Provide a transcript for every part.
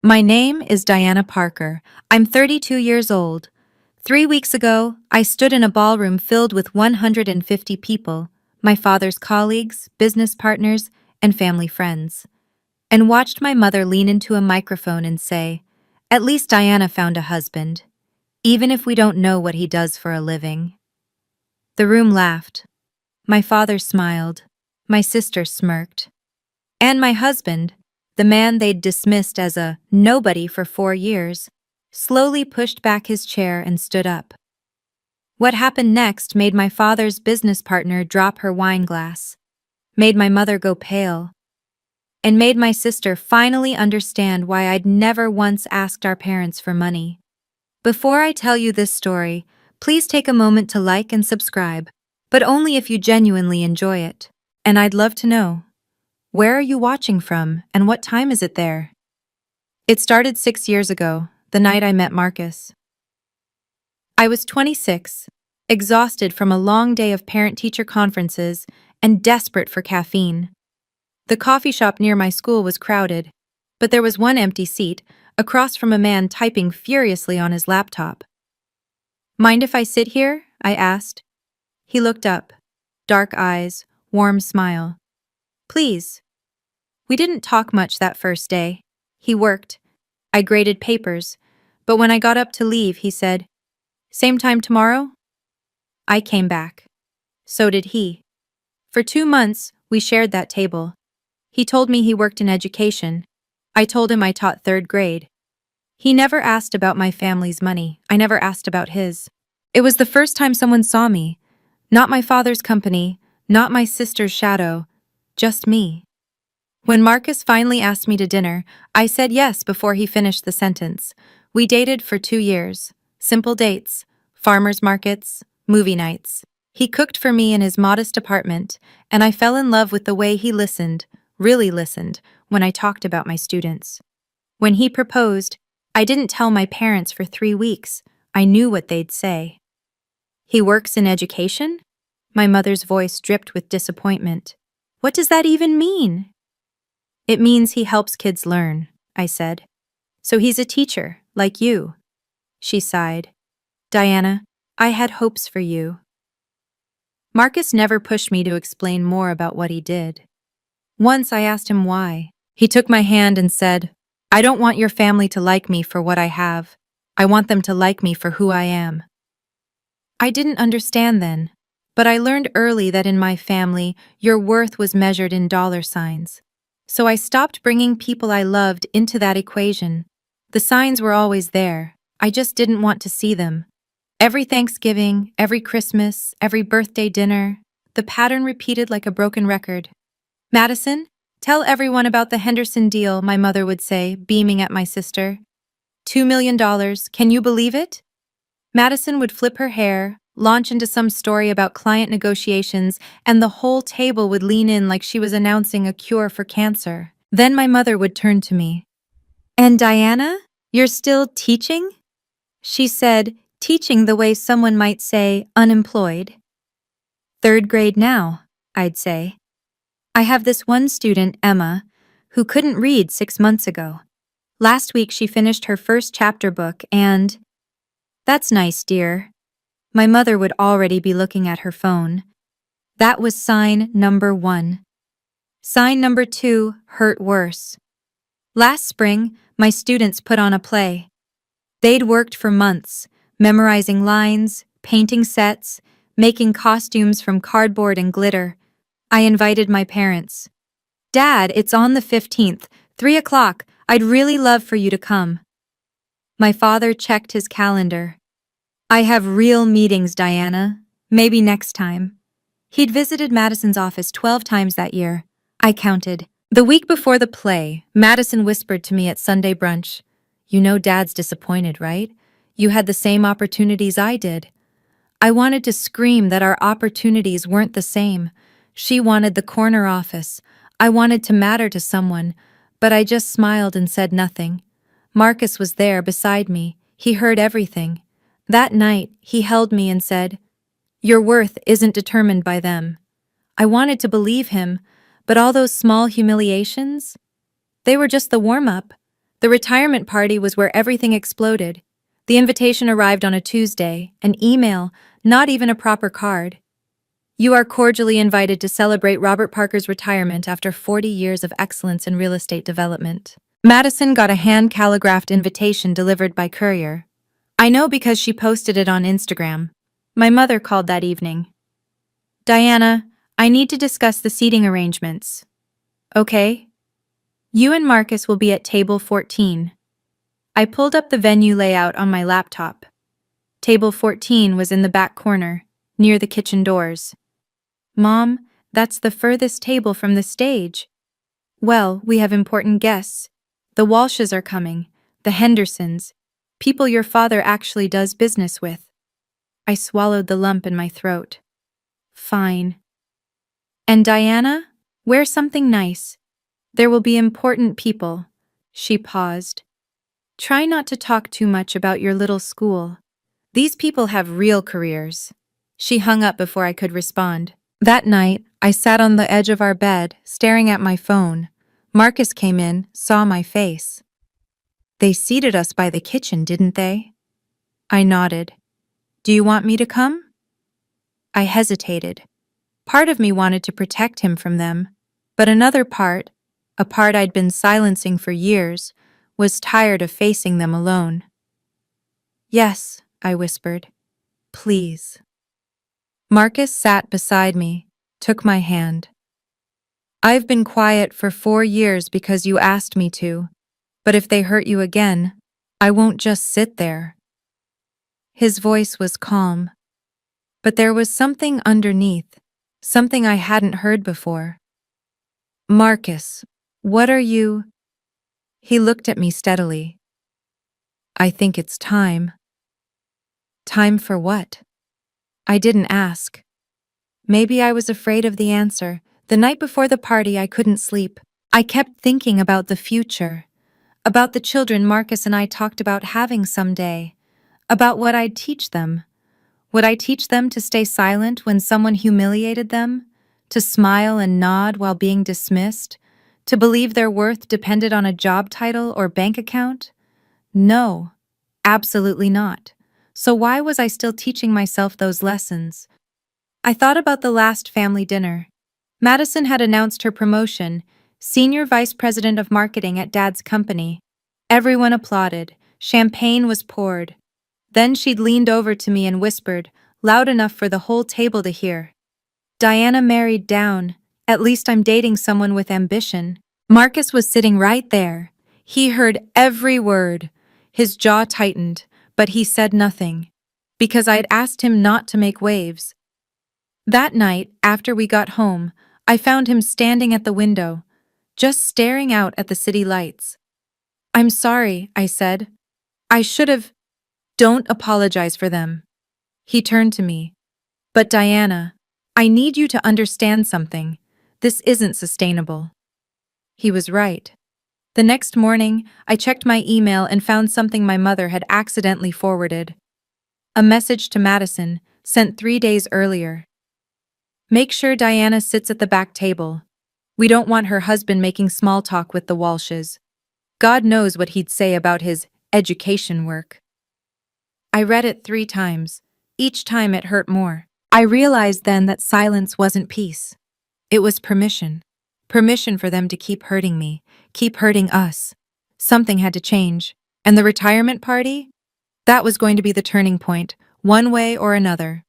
My name is Diana Parker. I'm 32 years old. 3 weeks ago, I stood in a ballroom filled with 150 people, my father's colleagues, business partners, and family friends, and watched my mother lean into a microphone and say, "At least Diana found a husband, even if we don't know what he does for a living." The room laughed. My father smiled. My sister smirked. And my husband, the man they'd dismissed as a nobody for 4 years, slowly pushed back his chair and stood up. What happened next made my father's business partner drop her wine glass, made my mother go pale, and made my sister finally understand why I'd never once asked our parents for money. Before I tell you this story, please take a moment to like and subscribe, but only if you genuinely enjoy it. And I'd love to know, where are you watching from, and what time is it there? It started 6 years ago, the night I met Marcus. I was 26, exhausted from a long day of parent-teacher conferences and desperate for caffeine. The coffee shop near my school was crowded, but there was one empty seat, across from a man typing furiously on his laptop. "Mind if I sit here?" I asked. He looked up. Dark eyes, warm smile. "Please." We didn't talk much that first day. He worked. I graded papers, but when I got up to leave, he said, "Same time tomorrow?" I came back. So did he. For 2 months, we shared that table. He told me he worked in education. I told him I taught third grade. He never asked about my family's money. I never asked about his. It was the first time someone saw me. Not my father's company, not my sister's shadow, just me. When Marcus finally asked me to dinner, I said yes before he finished the sentence. We dated for 2 years. Simple dates, farmers markets, movie nights. He cooked for me in his modest apartment, and I fell in love with the way he listened, really listened, when I talked about my students. When he proposed, I didn't tell my parents for 3 weeks. I knew what they'd say. "He works in education?" My mother's voice dripped with disappointment. "What does that even mean?" "It means he helps kids learn," I said. "So he's a teacher, like you." She sighed. "Diana, I had hopes for you." Marcus never pushed me to explain more about what he did. Once I asked him why. He took my hand and said, "I don't want your family to like me for what I have. I want them to like me for who I am." I didn't understand then, but I learned early that in my family, your worth was measured in dollar signs. So I stopped bringing people I loved into that equation. The signs were always there. I just didn't want to see them. Every Thanksgiving, every Christmas, every birthday dinner, the pattern repeated like a broken record. "Madison, tell everyone about the Henderson deal," my mother would say, beaming at my sister. $2 million, can you believe it? Madison would flip her hair, launch into some story about client negotiations, and the whole table would lean in like she was announcing a cure for cancer. Then my mother would turn to me. "And Diana, you're still teaching?" She said, teaching the way someone might say unemployed. "Third grade now," I'd say. "I have this one student, Emma, who couldn't read 6 months ago. Last week she finished her first chapter book and—" "That's nice, dear." My mother would already be looking at her phone. That was sign number 1. Sign number 2 hurt worse. Last spring, my students put on a play. They'd worked for months, memorizing lines, painting sets, making costumes from cardboard and glitter. I invited my parents. "Dad, it's on the 15th, 3 o'clock. I'd really love for you to come." My father checked his calendar. "I have real meetings, Diana. Maybe next time." He'd visited Madison's office 12 times that year. I counted. The week before the play, Madison whispered to me at Sunday brunch, "You know Dad's disappointed, right? You had the same opportunities I did." I wanted to scream that our opportunities weren't the same. She wanted the corner office. I wanted to matter to someone, but I just smiled and said nothing. Marcus was there beside me. He heard everything. That night, he held me and said, "Your worth isn't determined by them." I wanted to believe him, but all those small humiliations, they were just the warm-up. The retirement party was where everything exploded. The invitation arrived on a Tuesday, an email, not even a proper card. You are cordially invited to celebrate Robert Parker's retirement after 40 years of excellence in real estate development. Madison got a hand-calligraphed invitation delivered by courier. I know because she posted it on Instagram. My mother called that evening. Diana, I need to discuss the seating arrangements. Okay? You and Marcus will be at table 14. I pulled up the venue layout on my laptop. Table 14 was in the back corner, near the kitchen doors. Mom, that's the furthest table from the stage. Well, we have important guests. The Walshes are coming, the Hendersons, people your father actually does business with. I swallowed the lump in my throat. Fine. And Diana, wear something nice. There will be important people. She paused. Try not to talk too much about your little school. These people have real careers. She hung up before I could respond. That night, I sat on the edge of our bed, staring at my phone. Marcus came in, saw my face. They seated us by the kitchen, didn't they? I nodded. Do you want me to come? I hesitated. Part of me wanted to protect him from them, but another part, a part I'd been silencing for years, was tired of facing them alone. Yes, I whispered. Please. Marcus sat beside me, took my hand. I've been quiet for 4 years because you asked me to, but if they hurt you again, I won't just sit there. His voice was calm, but there was something underneath, something I hadn't heard before. Marcus, what are you? He looked at me steadily. I think it's time. Time for what? I didn't ask. Maybe I was afraid of the answer. The night before the party, I couldn't sleep. I kept thinking about the future, about the children Marcus and I talked about having someday, about what I'd teach them. Would I teach them to stay silent when someone humiliated them? To smile and nod while being dismissed? To believe their worth depended on a job title or bank account? No, absolutely not. So why was I still teaching myself those lessons? I thought about the last family dinner. Madison had announced her promotion, Senior Vice President of Marketing at Dad's company. Everyone applauded. Champagne was poured. Then she'd leaned over to me and whispered, loud enough for the whole table to hear. Diana married down. At least I'm dating someone with ambition. Marcus was sitting right there. He heard every word. His jaw tightened, but he said nothing, because I'd asked him not to make waves. That night, after we got home, I found him standing at the window, just staring out at the city lights. I'm sorry, I said. I should have. Don't apologize for them. He turned to me. But Diana, I need you to understand something. This isn't sustainable. He was right. The next morning, I checked my email and found something my mother had accidentally forwarded. A message to Madison, sent 3 days earlier. Make sure Diana sits at the back table. We don't want her husband making small talk with the Walshes. God knows what he'd say about his education work. I read it 3 times. Each time it hurt more. I realized then that silence wasn't peace. It was permission. Permission for them to keep hurting me, keep hurting us. Something had to change. And the retirement party? That was going to be the turning point, one way or another.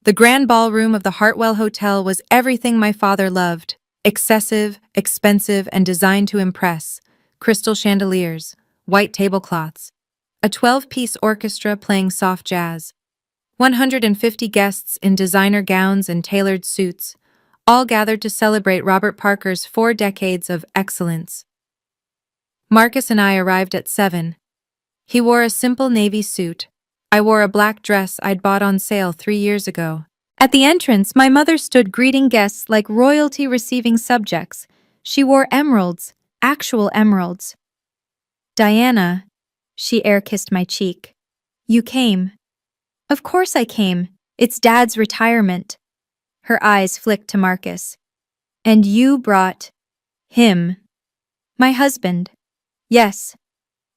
The grand ballroom of the Hartwell Hotel was everything my father loved. Excessive, expensive, and designed to impress. Crystal chandeliers, white tablecloths, a 12-piece orchestra playing soft jazz, 150 guests in designer gowns and tailored suits, all gathered to celebrate Robert Parker's 4 decades of excellence. Marcus and I arrived at 7. He wore a simple navy suit. I wore a black dress I'd bought on sale 3 years ago. At the entrance, my mother stood greeting guests like royalty receiving subjects. She wore emeralds, actual emeralds. Diana, she air-kissed my cheek. You came. Of course I came. It's Dad's retirement. Her eyes flicked to Marcus. And you brought him. My husband. Yes.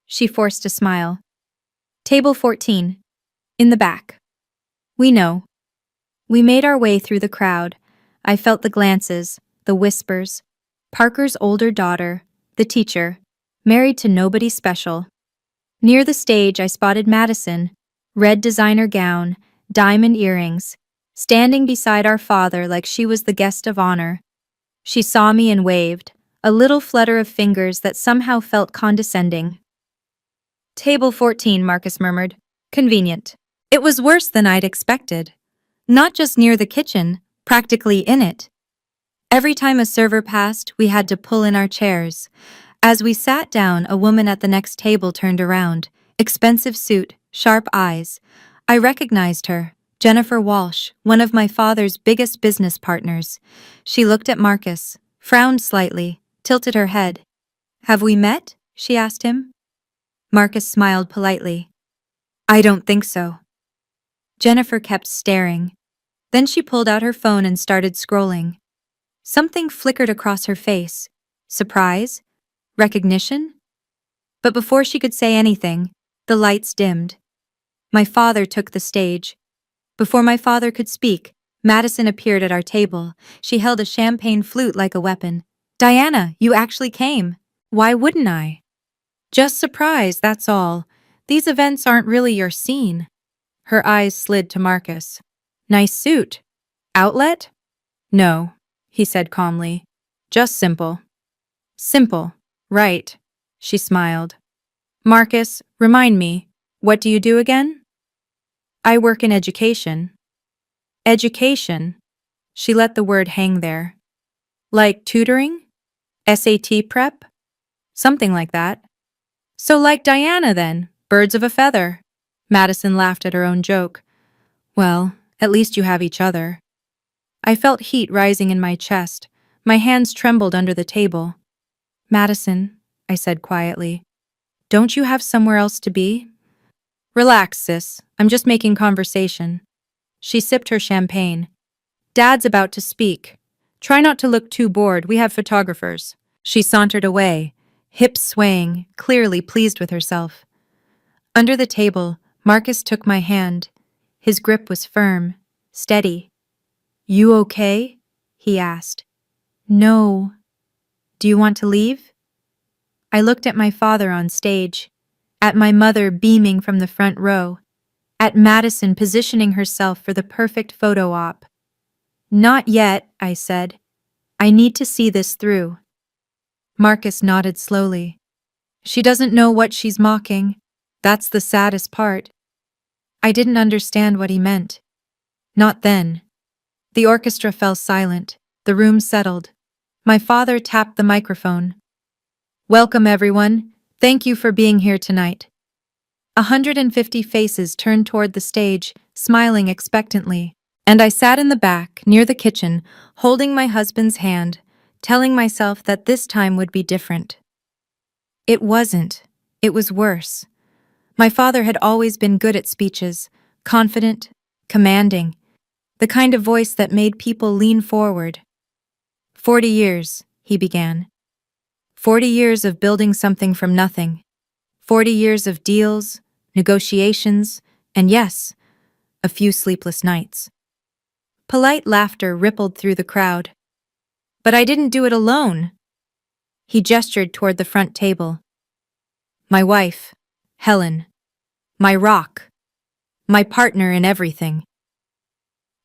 She forced a smile. Table 14. In the back. We know. We made our way through the crowd. I felt the glances, the whispers. Parker's older daughter, the teacher, married to nobody special. Near the stage, I spotted Madison, red designer gown, diamond earrings, standing beside our father like she was the guest of honor. She saw me and waved, a little flutter of fingers that somehow felt condescending. Table 14, Marcus murmured. Convenient. It was worse than I'd expected. Not just near the kitchen, practically in it. Every time a server passed, we had to pull in our chairs. As we sat down, a woman at the next table turned around. Expensive suit, sharp eyes. I recognized her. Jennifer Walsh, one of my father's biggest business partners. She looked at Marcus, frowned slightly, tilted her head. Have we met? She asked him. Marcus smiled politely. I don't think so. Jennifer kept staring. Then she pulled out her phone and started scrolling. Something flickered across her face. Surprise? Recognition? But before she could say anything, the lights dimmed. My father took the stage. Before my father could speak, Madison appeared at our table. She held a champagne flute like a weapon. Diana, you actually came. Why wouldn't I? Just surprised, that's all. These events aren't really your scene. Her eyes slid to Marcus. Nice suit. Outlet? No, he said calmly. Just simple. Simple. Right. She smiled. Marcus, remind me, what do you do again? I work in education. Education? She let the word hang there. Like tutoring? SAT prep? Something like that. So like Diana then, birds of a feather. Madison laughed at her own joke. Well, at least you have each other. I felt heat rising in my chest. My hands trembled under the table. Madison, I said quietly, don't you have somewhere else to be? Relax, sis. I'm just making conversation. She sipped her champagne. Dad's about to speak. Try not to look too bored. We have photographers. She sauntered away, hips swaying, clearly pleased with herself. Under the table, Marcus took my hand. His grip was firm, steady. You okay? He asked. No. Do you want to leave? I looked at my father on stage, at my mother beaming from the front row, at Madison positioning herself for the perfect photo op. Not yet, I said. I need to see this through. Marcus nodded slowly. She doesn't know what she's mocking. That's the saddest part. I didn't understand what he meant. Not then. The orchestra fell silent. The room settled. My father tapped the microphone. Welcome, everyone. Thank you for being here tonight. 150 faces turned toward the stage, smiling expectantly, and I sat in the back, near the kitchen, holding my husband's hand, telling myself that this time would be different. It wasn't. It was worse. My father had always been good at speeches, confident, commanding, the kind of voice that made people lean forward. 40 years, he began. 40 years of building something from nothing. 40 years of deals, negotiations, and yes, a few sleepless nights. Polite laughter rippled through the crowd. But I didn't do it alone. He gestured toward the front table. My wife, Helen. My rock. My partner in everything.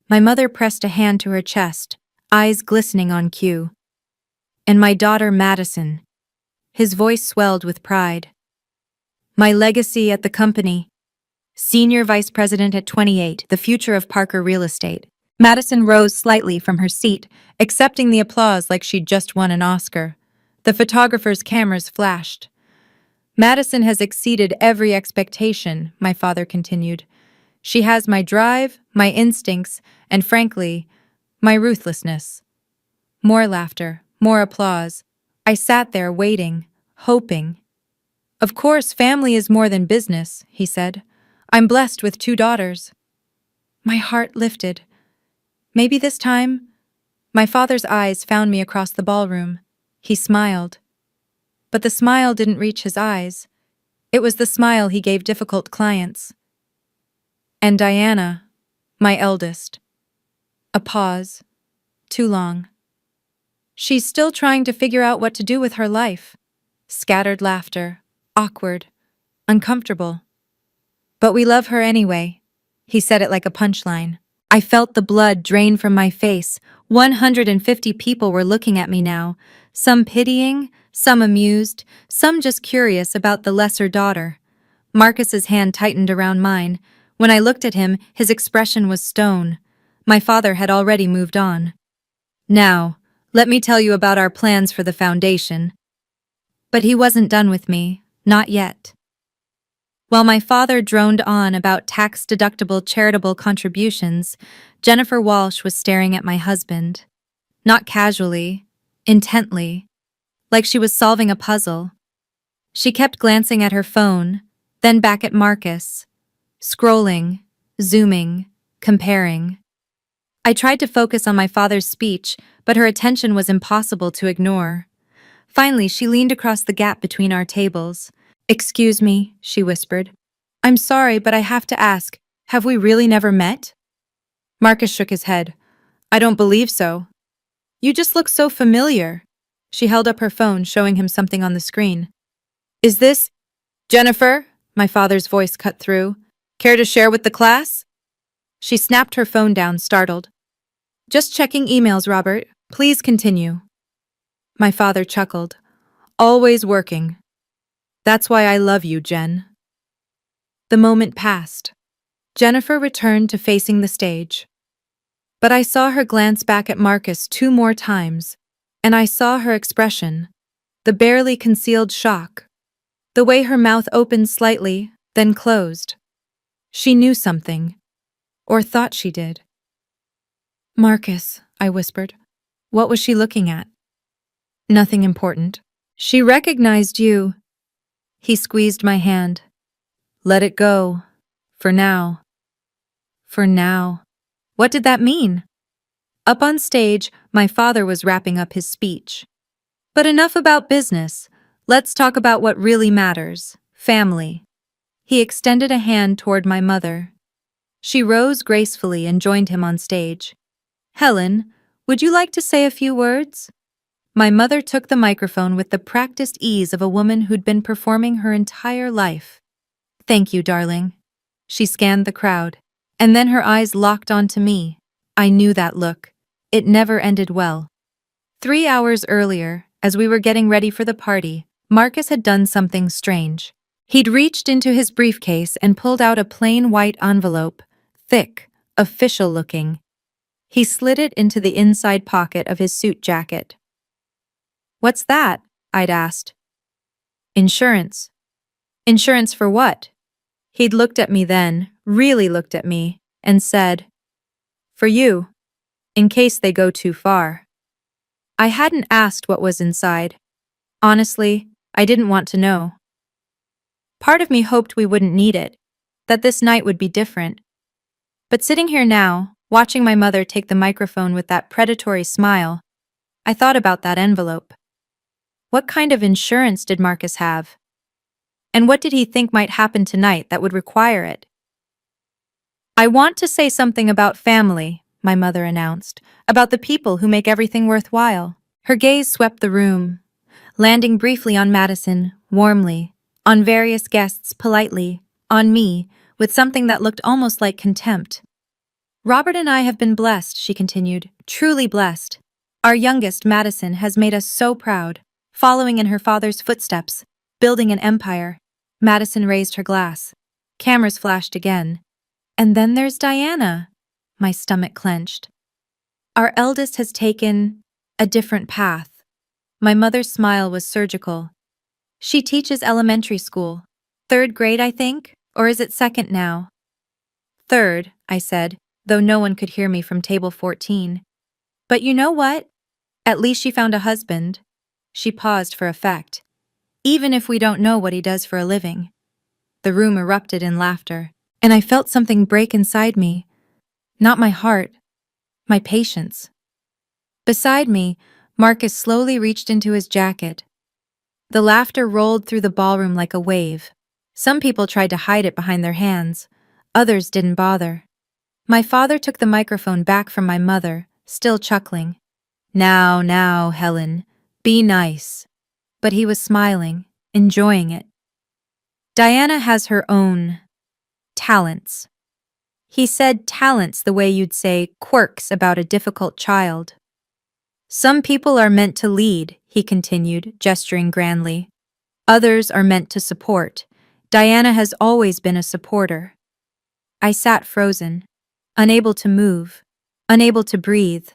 My mother pressed a hand to her chest, eyes glistening on cue. And my daughter Madison. His voice swelled with pride. My legacy at the company. Senior Vice President at 28, the future of Parker Real Estate. Madison rose slightly from her seat, accepting the applause like she'd just won an Oscar. The photographers' cameras flashed. Madison has exceeded every expectation, my father continued. She has my drive, my instincts, and frankly, my ruthlessness. More laughter, more applause. I sat there waiting, hoping. Of course, family is more than business, he said. I'm blessed with 2 daughters. My heart lifted. Maybe this time. My father's eyes found me across the ballroom. He smiled. But the smile didn't reach his eyes. It was the smile he gave difficult clients. And Diana, my eldest. A pause. Too long. She's still trying to figure out what to do with her life. Scattered laughter. Awkward. Uncomfortable. But we love her anyway. He said it like a punchline. I felt the blood drain from my face. 150 people were looking at me now, some pitying, some amused, some just curious about the lesser daughter. Marcus's hand tightened around mine. When I looked at him, his expression was stone. My father had already moved on. Now, let me tell you about our plans for the foundation. But he wasn't done with me, not yet. While my father droned on about tax-deductible charitable contributions, Jennifer Walsh was staring at my husband. Not casually, intently, like she was solving a puzzle. She kept glancing at her phone, then back at Marcus, scrolling, zooming, comparing. I tried to focus on my father's speech, but her attention was impossible to ignore. Finally, she leaned across the gap between our tables. "Excuse me," she whispered. "I'm sorry, but I have to ask, have we really never met?" Marcus shook his head. "I don't believe so. You just look so familiar." She held up her phone, showing him something on the screen. "Is this Jennifer?" My father's voice cut through. "Care to share with the class?" She snapped her phone down, startled. "Just checking emails, Robert. Please continue." My father chuckled. "Always working. That's why I love you, Jen." The moment passed. Jennifer returned to facing the stage. But I saw her glance back at Marcus 2 more times, and I saw her expression, the barely concealed shock, the way her mouth opened slightly, then closed. She knew something, or thought she did. "Marcus," I whispered. What was she looking at? "Nothing important." "She recognized you." He squeezed my hand. "Let it go. For now." For now. What did that mean? Up on stage, my father was wrapping up his speech. "But enough about business. Let's talk about what really matters. Family." He extended a hand toward my mother. She rose gracefully and joined him on stage. "Helen, would you like to say a few words?" My mother took the microphone with the practiced ease of a woman who'd been performing her entire life. "Thank you, darling." She scanned the crowd, and then her eyes locked onto me. I knew that look. It never ended well. 3 hours earlier, as we were getting ready for the party, Marcus had done something strange. He'd reached into his briefcase and pulled out a plain white envelope, thick, official-looking. He slid it into the inside pocket of his suit jacket. "What's that?" I'd asked. "Insurance." "Insurance for what?" He'd looked at me then, really looked at me, and said, "For you, in case they go too far." I hadn't asked what was inside. Honestly, I didn't want to know. Part of me hoped we wouldn't need it, that this night would be different. But sitting here now, watching my mother take the microphone with that predatory smile, I thought about that envelope. What kind of insurance did Marcus have? And what did he think might happen tonight that would require it? "I want to say something about family," my mother announced, "about the people who make everything worthwhile." Her gaze swept the room, landing briefly on Madison, warmly, on various guests, politely, on me, with something that looked almost like contempt. "Robert and I have been blessed," she continued, "truly blessed. Our youngest, Madison, has made us so proud, following in her father's footsteps, building an empire." Madison raised her glass. Cameras flashed again. "And then there's Diana." My stomach clenched. "Our eldest has taken a different path." My mother's smile was surgical. "She teaches elementary school. 3rd grade, I think? Or is it 2nd now?" "3rd," I said, though no one could hear me from table 14. "But you know what? At least she found a husband." She paused for effect. "Even if we don't know what he does for a living." The room erupted in laughter, and I felt something break inside me. Not my heart, my patience. Beside me, Marcus slowly reached into his jacket. The laughter rolled through the ballroom like a wave. Some people tried to hide it behind their hands. Others didn't bother. My father took the microphone back from my mother, still chuckling. Now, now, Helen, be nice. But he was smiling, enjoying it. Diana has her own talents. He said talents the way you'd say quirks about a difficult child. Some people are meant to lead, he continued, gesturing grandly. Others are meant to support. Diana has always been a supporter. I sat frozen, unable to move, unable to breathe.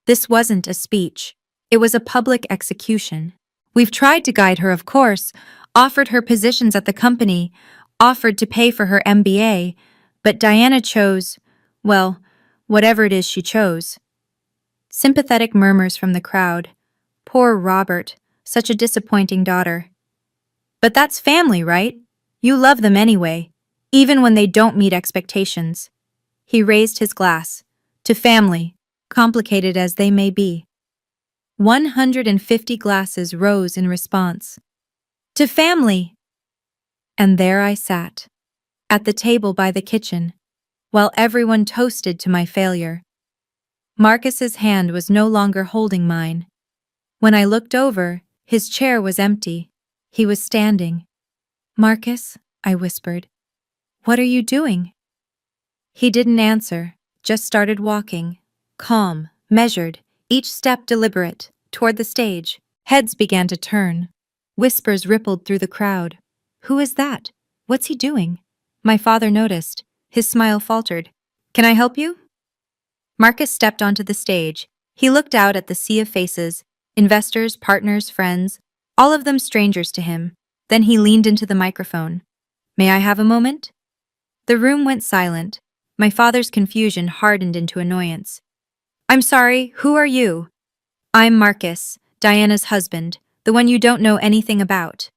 This wasn't a speech. It was a public execution. We've tried to guide her, of course, offered her positions at the company, offered to pay for her MBA, but Diana chose, well, whatever it is she chose. Sympathetic murmurs from the crowd. Poor Robert, such a disappointing daughter. But that's family, right? You love them anyway, even when they don't meet expectations. He raised his glass. To family, complicated as they may be. 150 glasses rose in response. To family! And there I sat, at the table by the kitchen, while everyone toasted to my failure. Marcus's hand was no longer holding mine. When I looked over, his chair was empty. He was standing. Marcus, I whispered, what are you doing? He didn't answer, just started walking, calm, measured, each step deliberate, toward the stage. Heads began to turn. Whispers rippled through the crowd. Who is that? What's he doing? My father noticed. His smile faltered. Can I help you? Marcus stepped onto the stage. He looked out at the sea of faces, investors, partners, friends, all of them strangers to him. Then he leaned into the microphone. May I have a moment? The room went silent. My father's confusion hardened into annoyance. I'm sorry, who are you? I'm Marcus, Diana's husband, the one you don't know anything about.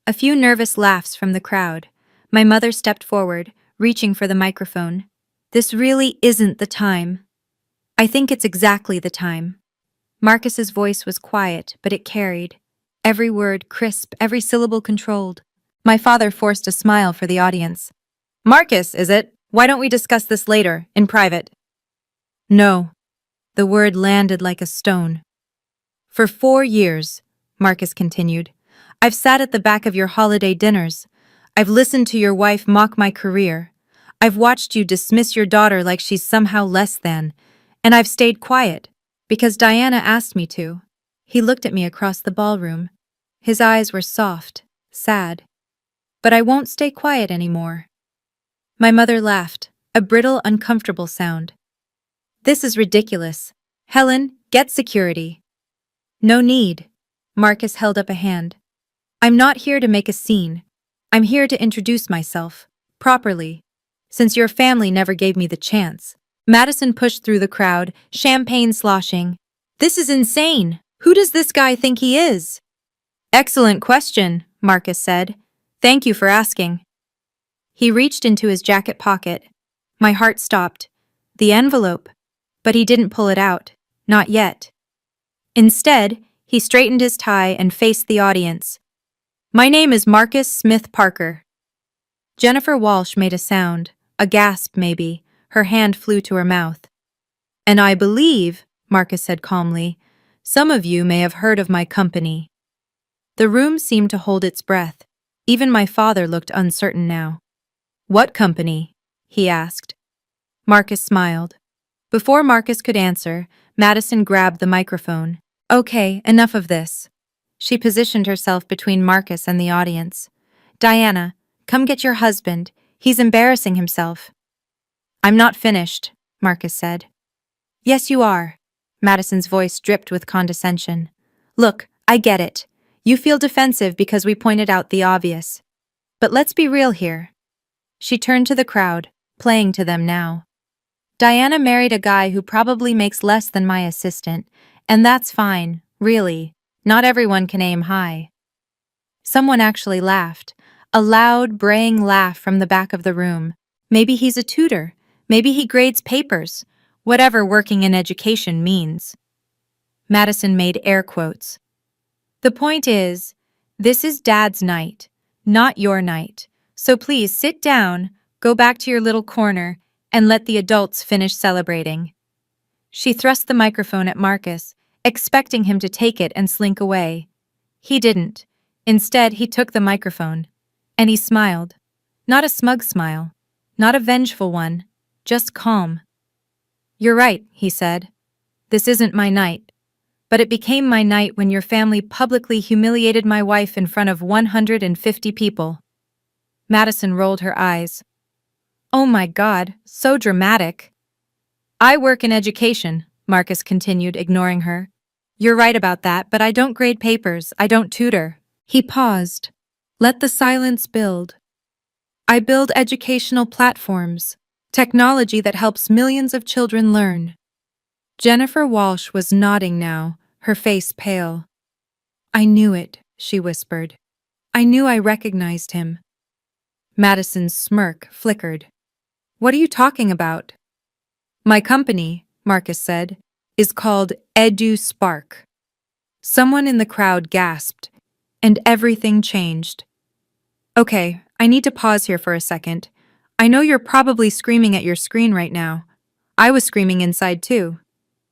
A few nervous laughs from the crowd. My mother stepped forward, reaching for the microphone. This really isn't the time. I think it's exactly the time. Marcus's voice was quiet, but it carried. Every word crisp, every syllable controlled. My father forced a smile for the audience. Marcus, is it? Why don't we discuss this later, in private? No. The word landed like a stone. For 4 years, Marcus continued, I've sat at the back of your holiday dinners. I've listened to your wife mock my career. I've watched you dismiss your daughter like she's somehow less than. And I've stayed quiet, because Diana asked me to. He looked at me across the ballroom. His eyes were soft, sad. But I won't stay quiet anymore. My mother laughed, a brittle, uncomfortable sound. This is ridiculous. Helen, get security. No need. Marcus held up a hand. I'm not here to make a scene. I'm here to introduce myself, properly, since your family never gave me the chance. Madison pushed through the crowd, champagne sloshing. This is insane. Who does this guy think he is? Excellent question, Marcus said. Thank you for asking. He reached into his jacket pocket. My heart stopped. The envelope. But he didn't pull it out. Not yet. Instead, he straightened his tie and faced the audience. My name is Marcus Smith Parker. Jennifer Walsh made a sound, a gasp maybe. Her hand flew to her mouth. And I believe, Marcus said calmly, some of you may have heard of my company. The room seemed to hold its breath. Even my father looked uncertain now. What company? He asked. Marcus smiled. Before Marcus could answer, Madison grabbed the microphone. Okay, enough of this. She positioned herself between Marcus and the audience. Diana, come get your husband. He's embarrassing himself. I'm not finished, Marcus said. Yes, you are. Madison's voice dripped with condescension. Look, I get it. You feel defensive because we pointed out the obvious. But let's be real here. She turned to the crowd, playing to them now. Diana married a guy who probably makes less than my assistant, and that's fine, really. Not everyone can aim high. Someone actually laughed, a loud, braying laugh from the back of the room. Maybe he's a tutor. Maybe he grades papers. Whatever working in education means. Madison made air quotes. The point is, this is Dad's night, not your night. So please sit down, go back to your little corner, and let the adults finish celebrating. She thrust the microphone at Marcus, expecting him to take it and slink away. He didn't. Instead, he took the microphone. And he smiled. Not a smug smile. Not a vengeful one. Just calm. "You're right," he said. "This isn't my night. But it became my night when your family publicly humiliated my wife in front of 150 people." Madison rolled her eyes. "Oh my God, so dramatic." "I work in education," Marcus continued, ignoring her. "You're right about that, but I don't grade papers, I don't tutor." He paused. Let the silence build. "I build educational platforms, technology that helps millions of children learn." Jennifer Walsh was nodding now, her face pale. "I knew it," she whispered. "I knew I recognized him." Madison's smirk flickered. "What are you talking about?" "My company," Marcus said, "is called EduSpark." Someone in the crowd gasped, and everything changed. "Okay, I need to pause here for a second. I know you're probably screaming at your screen right now. I was screaming inside too.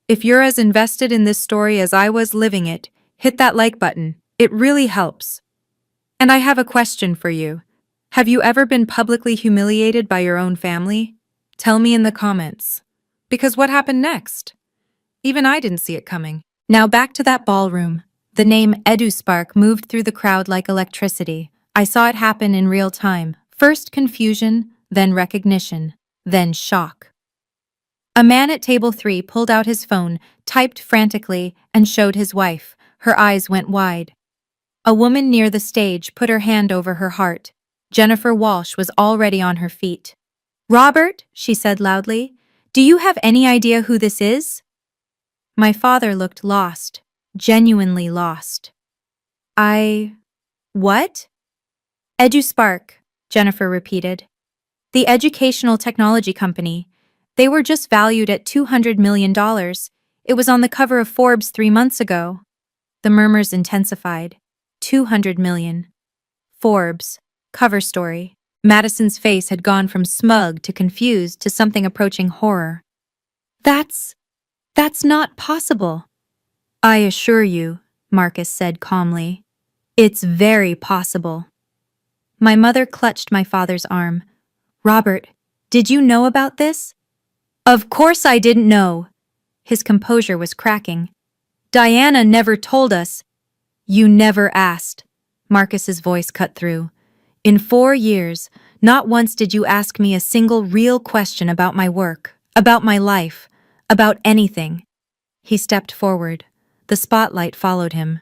If you're as invested in this story as I was living it, hit that like button. It really helps. And I have a question for you. Have you ever been publicly humiliated by your own family? Tell me in the comments. Because what happened next? Even I didn't see it coming. Now back to that ballroom. The name EduSpark moved through the crowd like electricity. I saw it happen in real time. First confusion, then recognition, then shock. A man at table 3 pulled out his phone, typed frantically, and showed his wife. Her eyes went wide. A woman near the stage put her hand over her heart. Jennifer Walsh was already on her feet. "Robert," she said loudly, "do you have any idea who this is?" My father looked lost, genuinely lost. What?" "EduSpark," Jennifer repeated. "The educational technology company. They were just valued at $200 million. It was on the cover of Forbes 3 months ago." The murmurs intensified. 200 million. Forbes. Cover story. Madison's face had gone from smug to confused to something approaching horror. That's not possible." "I assure you," Marcus said calmly, "it's very possible." My mother clutched my father's arm. "Robert, did you know about this?" "Of course I didn't know." His composure was cracking. "Diana never told us." "You never asked." Marcus's voice cut through. "In 4 years, not once did you ask me a single real question about my work, about my life, about anything." He stepped forward. The spotlight followed him.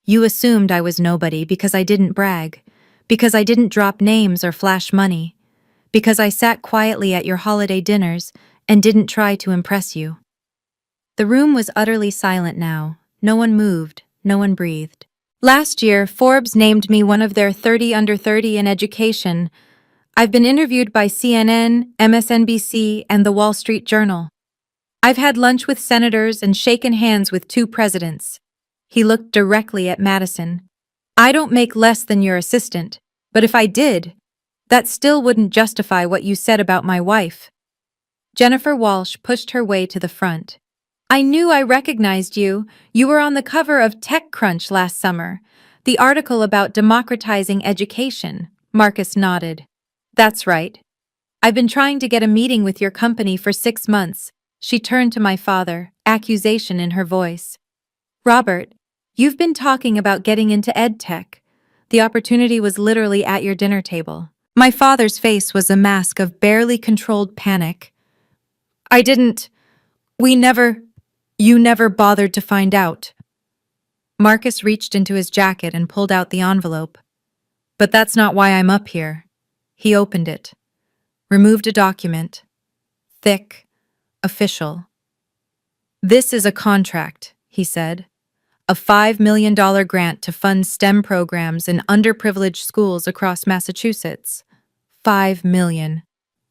"You assumed I was nobody because I didn't brag, because I didn't drop names or flash money, because I sat quietly at your holiday dinners and didn't try to impress you." The room was utterly silent now. No one moved, no one breathed. "Last year, Forbes named me one of their 30 under 30 in education. I've been interviewed by CNN, MSNBC, and the Wall Street Journal. I've had lunch with senators and shaken hands with 2 presidents." He looked directly at Madison. "I don't make less than your assistant, but if I did, that still wouldn't justify what you said about my wife." Jennifer Walsh pushed her way to the front. "I knew I recognized you. You were on the cover of TechCrunch last summer. The article about democratizing education." Marcus nodded. "That's right. I've been trying to get a meeting with your company for 6 months." She turned to my father, accusation in her voice. "Robert, you've been talking about getting into edtech. The opportunity was literally at your dinner table." My father's face was a mask of barely controlled panic. "I didn't. You never bothered to find out." Marcus reached into his jacket and pulled out the envelope. "But that's not why I'm up here." He opened it, removed a document. Thick, official. "This is a contract," he said. "A $5 million grant to fund STEM programs in underprivileged schools across Massachusetts. 5 million.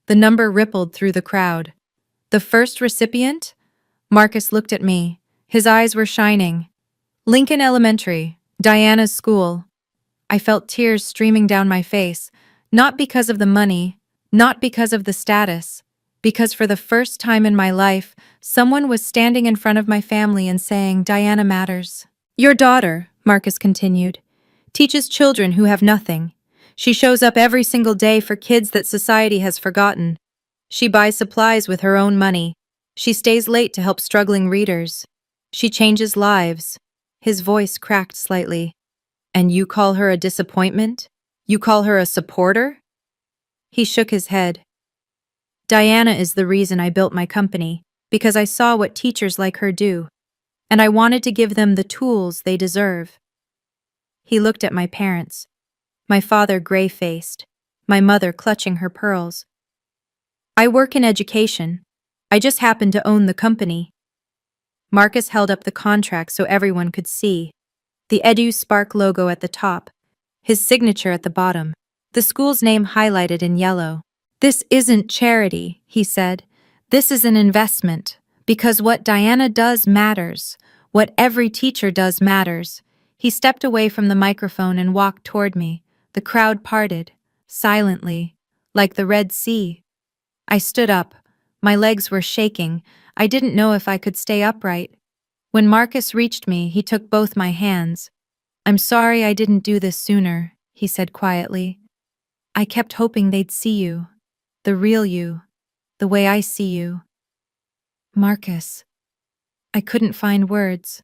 The number rippled through the crowd. "The first recipient?" Marcus looked at me. His eyes were shining. "Lincoln Elementary, Diana's school." I felt tears streaming down my face. Not because of the money, not because of the status, because for the first time in my life, someone was standing in front of my family and saying, "Diana matters." Your daughter, Marcus continued, teaches children who have nothing. She shows up every single day for kids that society has forgotten. She buys supplies with her own money. She stays late to help struggling readers. She changes lives. His voice cracked slightly. And you call her a disappointment? You call her a supporter? He shook his head. Diana is the reason I built my company, because I saw what teachers like her do, and I wanted to give them the tools they deserve. He looked at my parents, my father gray-faced, my mother clutching her pearls. I work in education. I just happen to own the company. Marcus held up the contract so everyone could see. The EduSpark logo at the top, his signature at the bottom, the school's name highlighted in yellow. This isn't charity, he said. This is an investment, because what Diana does matters. What every teacher does matters. He stepped away from the microphone and walked toward me. The crowd parted, silently, like the Red Sea. I stood up. My legs were shaking. I didn't know if I could stay upright. When Marcus reached me, he took both my hands. "I'm sorry I didn't do this sooner," he said quietly. "I kept hoping they'd see you. The real you. The way I see you." Marcus. I couldn't find words.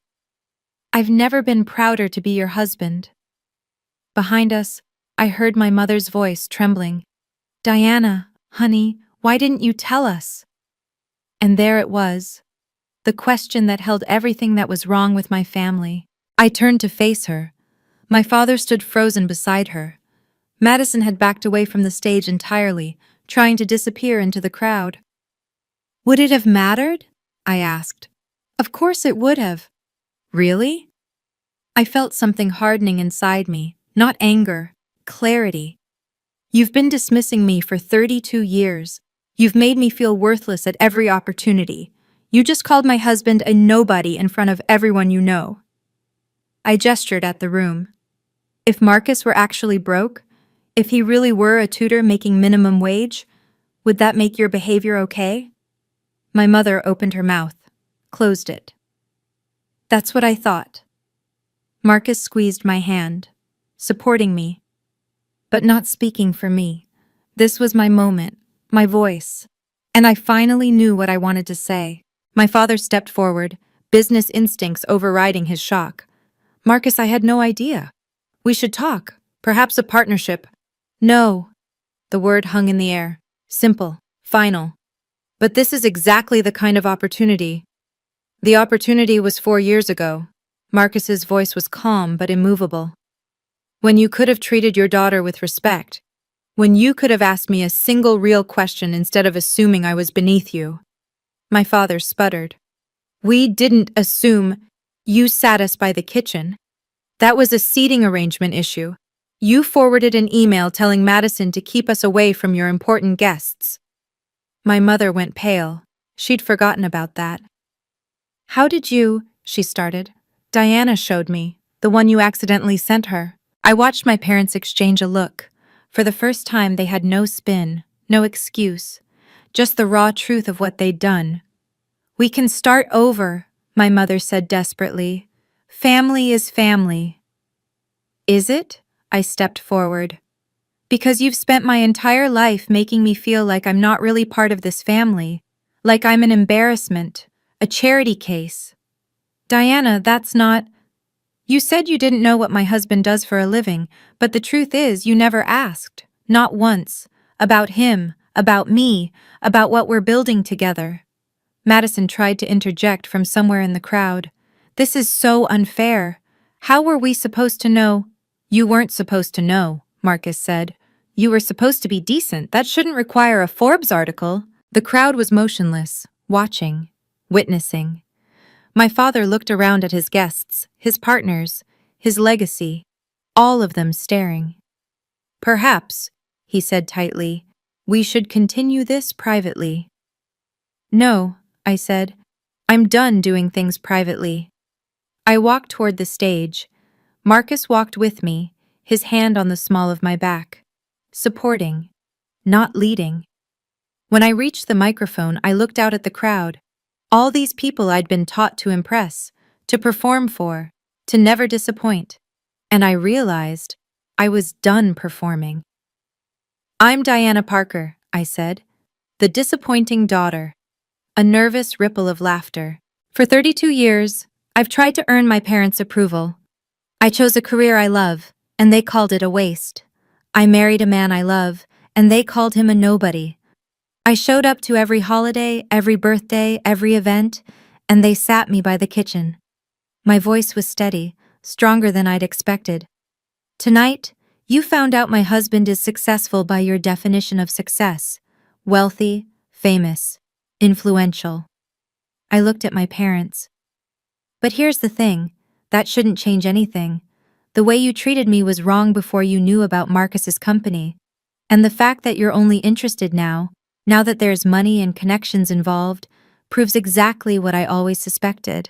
"I've never been prouder to be your husband." Behind us, I heard my mother's voice trembling. "Diana, honey, why didn't you tell us?" And there it was. The question that held everything that was wrong with my family. I turned to face her. My father stood frozen beside her. Madison had backed away from the stage entirely, trying to disappear into the crowd. "Would it have mattered?" I asked. "Of course it would have." "Really?" I felt something hardening inside me, not anger, clarity. "You've been dismissing me for 32 years. You've made me feel worthless at every opportunity. You just called my husband a nobody in front of everyone you know." I gestured at the room. If Marcus were actually broke, if he really were a tutor making minimum wage, would that make your behavior okay? My mother opened her mouth, closed it. "That's what I thought." Marcus squeezed my hand, supporting me, but not speaking for me. This was my moment, my voice, and I finally knew what I wanted to say. My father stepped forward, business instincts overriding his shock. "Marcus, I had no idea. We should talk, perhaps a partnership." "No." The word hung in the air, simple, final. "But this is exactly the kind of opportunity." "The opportunity was 4 years ago." Marcus's voice was calm but immovable. "When you could have treated your daughter with respect. When you could have asked me a single real question instead of assuming I was beneath you." My father sputtered. "We didn't assume. You sat us by the kitchen. That was a seating arrangement issue. You forwarded an email telling Madison to keep us away from your important guests." My mother went pale. She'd forgotten about that. "How did you?" she started. "Diana showed me, the one you accidentally sent her." I watched my parents exchange a look. For the first time, they had no spin, no excuse, just the raw truth of what they'd done. "We can start over," my mother said desperately. "Family is family." "Is it?" I stepped forward. "Because you've spent my entire life making me feel like I'm not really part of this family, like I'm an embarrassment, a charity case." "Diana, that's not—" "You said you didn't know what my husband does for a living, but the truth is you never asked, not once, about him, about me, about what we're building together." Madison tried to interject from somewhere in the crowd. "This is so unfair. How were we supposed to know?" "You weren't supposed to know," Marcus said. "You were supposed to be decent. That shouldn't require a Forbes article." The crowd was motionless, watching, witnessing. My father looked around at his guests, his partners, his legacy, all of them staring. "Perhaps," he said tightly, "we should continue this privately." "No," I said. "I'm done doing things privately." I walked toward the stage. Marcus walked with me, his hand on the small of my back. supporting, not leading. When I reached the microphone, I looked out at the crowd. All these people I'd been taught to impress, to perform for, to never disappoint. And I realized I was done performing. "I'm Diana Parker," I said, "the disappointing daughter." A nervous ripple of laughter. For 32 years, I've tried to earn my parents' approval. I chose a career I love, and they called it a waste. I married a man I love, and they called him a nobody. I showed up to every holiday, every birthday, every event, and they sat me by the kitchen. My voice was steady, stronger than I'd expected. "Tonight, you found out my husband is successful by your definition of success. Wealthy, famous, influential." I looked at my parents. "But here's the thing, that shouldn't change anything. The way you treated me was wrong before you knew about Marcus's company. And the fact that you're only interested now that there's money and connections involved, proves exactly what I always suspected."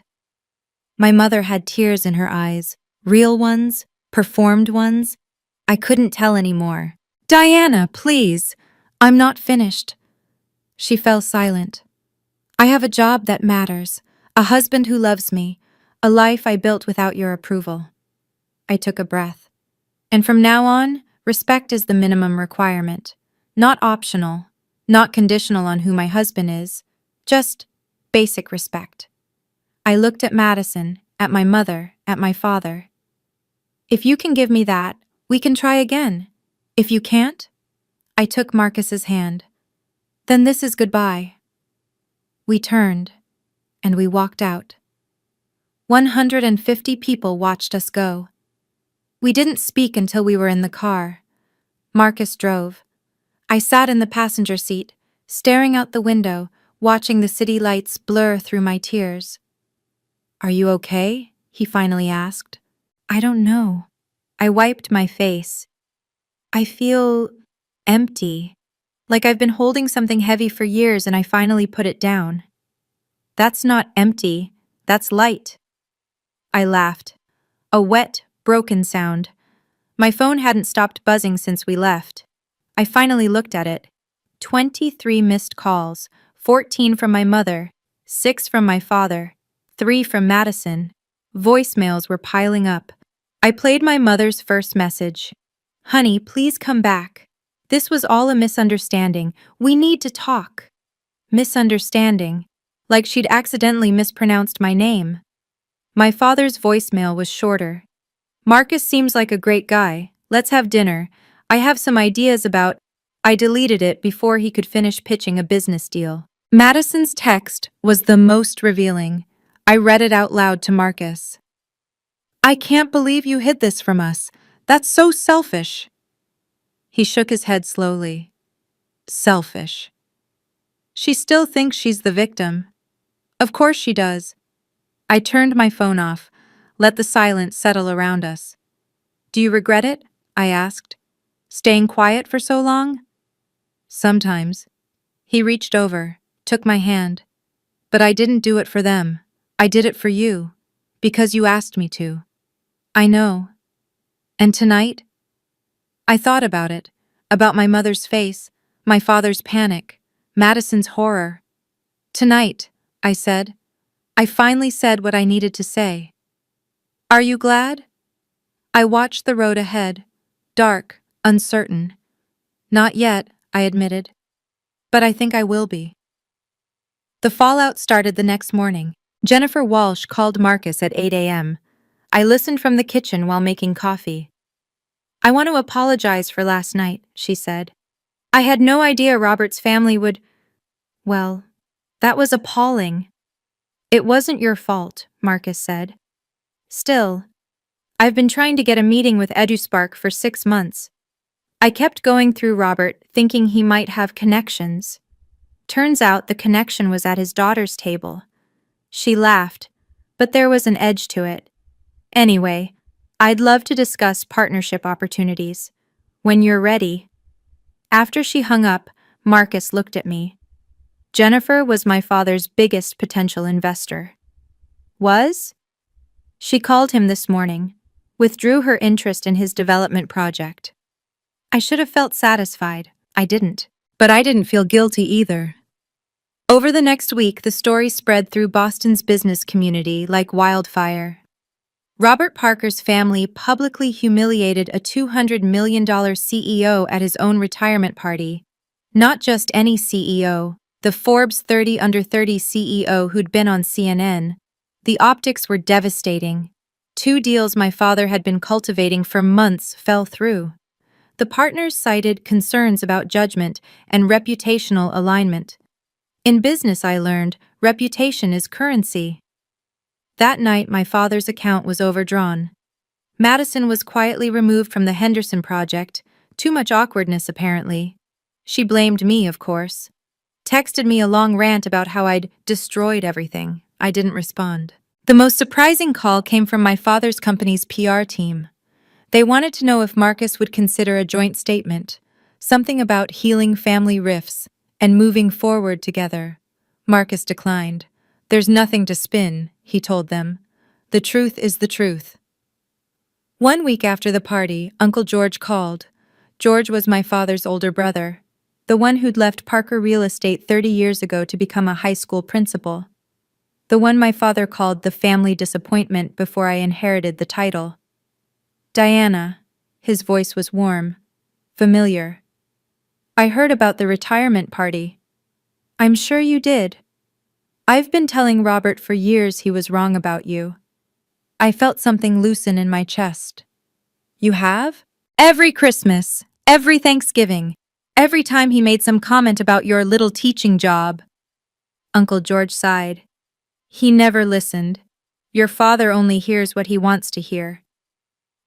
My mother had tears in her eyes, real ones, performed ones. I couldn't tell anymore. "Diana, please, I'm not finished." She fell silent. "I have a job that matters, a husband who loves me, a life I built without your approval." I took a breath. "And from now on, respect is the minimum requirement. Not optional, not conditional on who my husband is, just basic respect." I looked at Madison, at my mother, at my father. "If you can give me that, we can try again. If you can't?" I took Marcus's hand. "Then this is goodbye." We turned, and we walked out. 150 people watched us go. We didn't speak until we were in the car. Marcus drove. I sat in the passenger seat, staring out the window, watching the city lights blur through my tears. "Are you okay?" he finally asked. "I don't know." I wiped my face. "I feel empty, like I've been holding something heavy for years and I finally put it down." "That's not empty, that's light." I laughed. A wet, broken sound. My phone hadn't stopped buzzing since we left. I finally looked at it. 23 missed calls, 14 from my mother, 6 from my father, 3 from Madison. Voicemails were piling up. I played my mother's first message. "Honey, please come back. This was all a misunderstanding. We need to talk." Misunderstanding. Like she'd accidentally mispronounced my name. My father's voicemail was shorter. "Marcus seems like a great guy. Let's have dinner. I have some ideas about—" I deleted it before he could finish pitching a business deal. Madison's text was the most revealing. I read it out loud to Marcus. "I can't believe you hid this from us. That's so selfish." He shook his head slowly. "Selfish. She still thinks she's the victim. Of course she does." I turned my phone off, let the silence settle around us. "Do you regret it?" I asked. "Staying quiet for so long?" "Sometimes." He reached over, took my hand. "But I didn't do it for them. I did it for you. Because you asked me to." "I know." "And tonight?" I thought about it, about my mother's face, my father's panic, Madison's horror. "Tonight," I said. I finally said what I needed to say. "Are you glad?" I watched the road ahead, dark, uncertain. "Not yet," I admitted. "But I think I will be." The fallout started the next morning. Jennifer Walsh called Marcus at 8 a.m. I listened from the kitchen while making coffee. "I want to apologize for last night," she said. "I had no idea Robert's family would—" "Well, that was appalling." "It wasn't your fault," Marcus said. "Still, I've been trying to get a meeting with EduSpark for 6 months. I kept going through Robert, thinking he might have connections. Turns out the connection was at his daughter's table." She laughed, but there was an edge to it. "Anyway, I'd love to discuss partnership opportunities. When you're ready." After she hung up, Marcus looked at me. "Jennifer was my father's biggest potential investor." "Was?" "She called him this morning, withdrew her interest in his development project." I should have felt satisfied. I didn't. But I didn't feel guilty either. Over the next week, the story spread through Boston's business community like wildfire. Robert Parker's family publicly humiliated a $200 million CEO at his own retirement party. Not just any CEO, the Forbes 30 Under 30 CEO who'd been on CNN. The optics were devastating. Two deals my father had been cultivating for months fell through. The partners cited concerns about judgment and reputational alignment. In business, I learned, reputation is currency. That night, my father's account was overdrawn. Madison was quietly removed from the Henderson project, too much awkwardness apparently. She blamed me, of course. Texted me a long rant about how I'd destroyed everything. I didn't respond. The most surprising call came from my father's company's PR team. They wanted to know if Marcus would consider a joint statement, something about healing family rifts and moving forward together. Marcus declined. There's nothing to spin, he told them. The truth is the truth. 1 week after the party, Uncle George called. George was my father's older brother, the one who'd left Parker Real Estate 30 years ago to become a high school principal. The one my father called the family disappointment before I inherited the title. Diana. His voice was warm, familiar. I heard about the retirement party. I'm sure you did. I've been telling Robert for years he was wrong about you. I felt something loosen in my chest. You have? Every Christmas, every Thanksgiving, every time he made some comment about your little teaching job. Uncle George sighed. He never listened. Your father only hears what he wants to hear.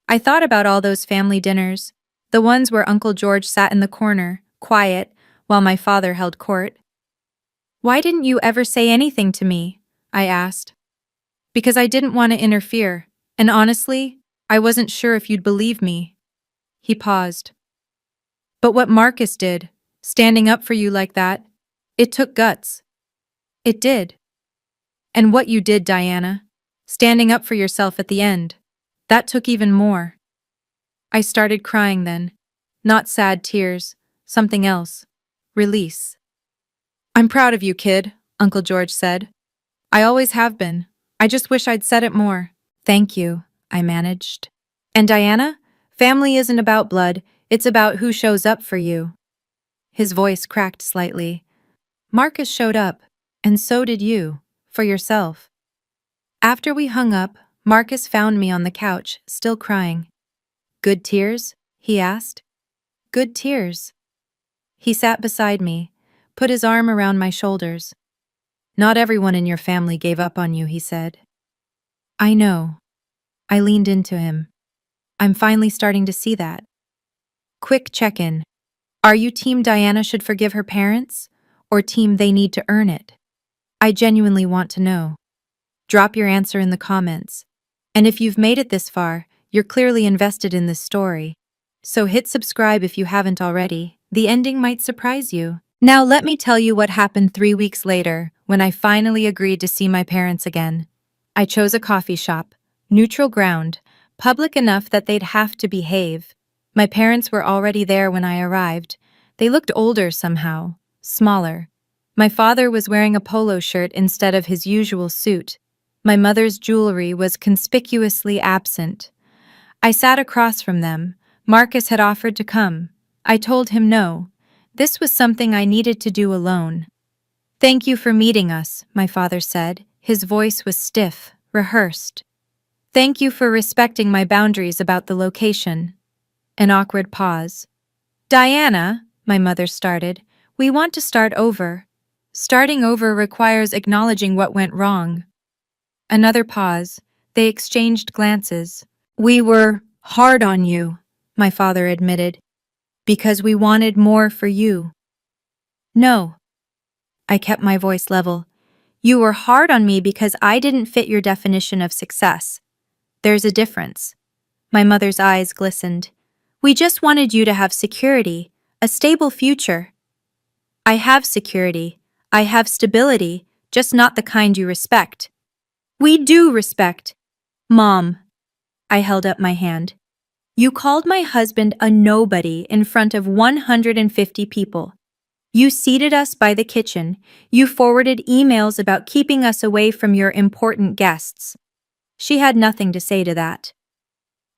I thought about all those family dinners, the ones where Uncle George sat in the corner, quiet, while my father held court. Why didn't you ever say anything to me? I asked. Because I didn't want to interfere, and honestly, I wasn't sure if you'd believe me. He paused. But what Marcus did, standing up for you like that, it took guts. It did. And what you did, Diana, standing up for yourself at the end, that took even more. I started crying then. Not sad tears, something else. Release. I'm proud of you, kid, Uncle George said. I always have been. I just wish I'd said it more. Thank you, I managed. And Diana, family isn't about blood, it's about who shows up for you. His voice cracked slightly. Marcus showed up, and so did you, for yourself. After we hung up, Marcus found me on the couch, still crying. Good tears? He asked. Good tears. He sat beside me, put his arm around my shoulders. Not everyone in your family gave up on you, he said. I know. I leaned into him. I'm finally starting to see that. Quick check-in. Are you team Diana should forgive her parents, or team they need to earn it? I genuinely want to know. Drop your answer in the comments. And if you've made it this far, you're clearly invested in this story. So hit subscribe if you haven't already. The ending might surprise you. Now let me tell you what happened 3 weeks later, when I finally agreed to see my parents again. I chose a coffee shop, neutral ground, public enough that they'd have to behave. My parents were already there when I arrived. They looked older somehow, smaller. My father was wearing a polo shirt instead of his usual suit. My mother's jewelry was conspicuously absent. I sat across from them. Marcus had offered to come. I told him no. This was something I needed to do alone. Thank you for meeting us, my father said. His voice was stiff, rehearsed. Thank you for respecting my boundaries about the location. An awkward pause. Diana, my mother started, we want to start over. Starting over requires acknowledging what went wrong. Another pause. They exchanged glances. We were hard on you, my father admitted, because we wanted more for you. No. I kept my voice level. You were hard on me because I didn't fit your definition of success. There's a difference. My mother's eyes glistened. We just wanted you to have security, a stable future. I have security. I have stability, just not the kind you respect. We do respect. Mom. I held up my hand. You called my husband a nobody in front of 150 people. You seated us by the kitchen. You forwarded emails about keeping us away from your important guests. She had nothing to say to that.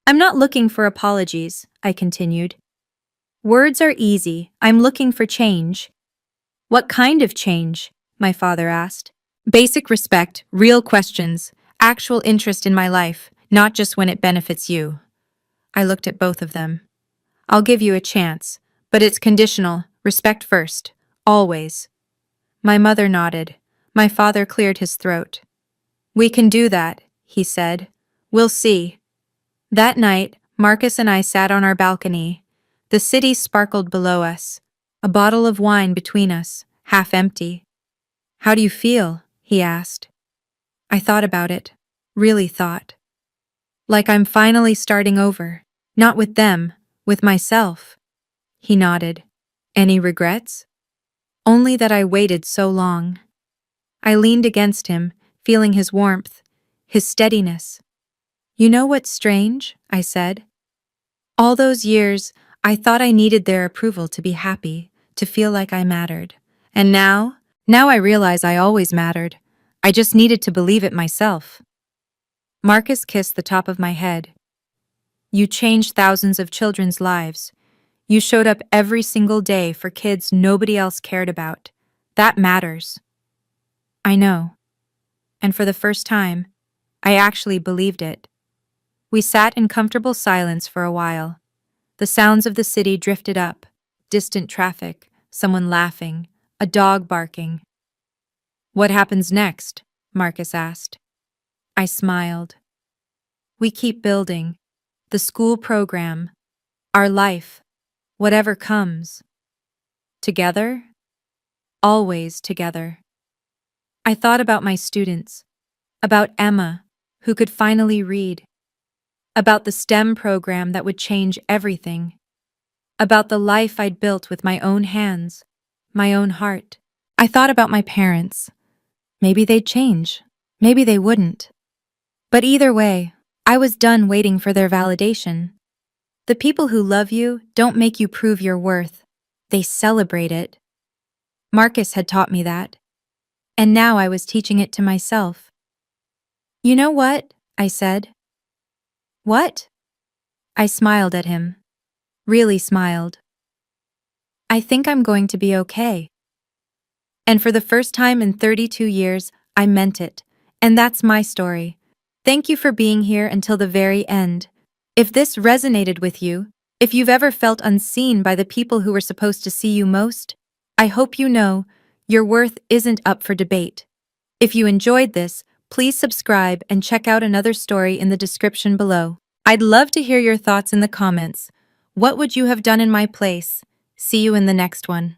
I'm not looking for apologies, I continued. Words are easy. I'm looking for change. What kind of change? My father asked. Basic respect, real questions, actual interest in my life, not just when it benefits you. I looked at both of them. I'll give you a chance, but it's conditional, respect first, always. My mother nodded. My father cleared his throat. We can do that, he said. We'll see. That night, Marcus and I sat on our balcony. The city sparkled below us. A bottle of wine between us, half empty. How do you feel? He asked. I thought about it. Really thought. Like I'm finally starting over. Not with them, with myself. He nodded. Any regrets? Only that I waited so long. I leaned against him, feeling his warmth, his steadiness. You know what's strange? I said. All those years, I thought I needed their approval to be happy, to feel like I mattered. And now I realize I always mattered. I just needed to believe it myself. Marcus kissed the top of my head. You changed thousands of children's lives. You showed up every single day for kids nobody else cared about. That matters. I know. And for the first time, I actually believed it. We sat in comfortable silence for a while. The sounds of the city drifted up. Distant traffic, someone laughing, a dog barking. What happens next? Marcus asked. I smiled. We keep building. The school program. Our life. Whatever comes. Together? Always together. I thought about my students. About Emma, who could finally read. About the STEM program that would change everything. About the life I'd built with my own hands, my own heart. I thought about my parents. Maybe they'd change. Maybe they wouldn't. But either way, I was done waiting for their validation. The people who love you don't make you prove your worth. They celebrate it. Marcus had taught me that. And now I was teaching it to myself. You know what? I said. What? I smiled at him. Really smiled. I think I'm going to be okay. And for the first time in 32 years, I meant it. And that's my story. Thank you for being here until the very end. If this resonated with you, if you've ever felt unseen by the people who were supposed to see you most, I hope you know your worth isn't up for debate. If you enjoyed this, please subscribe and check out another story in the description below. I'd love to hear your thoughts in the comments. What would you have done in my place? See you in the next one.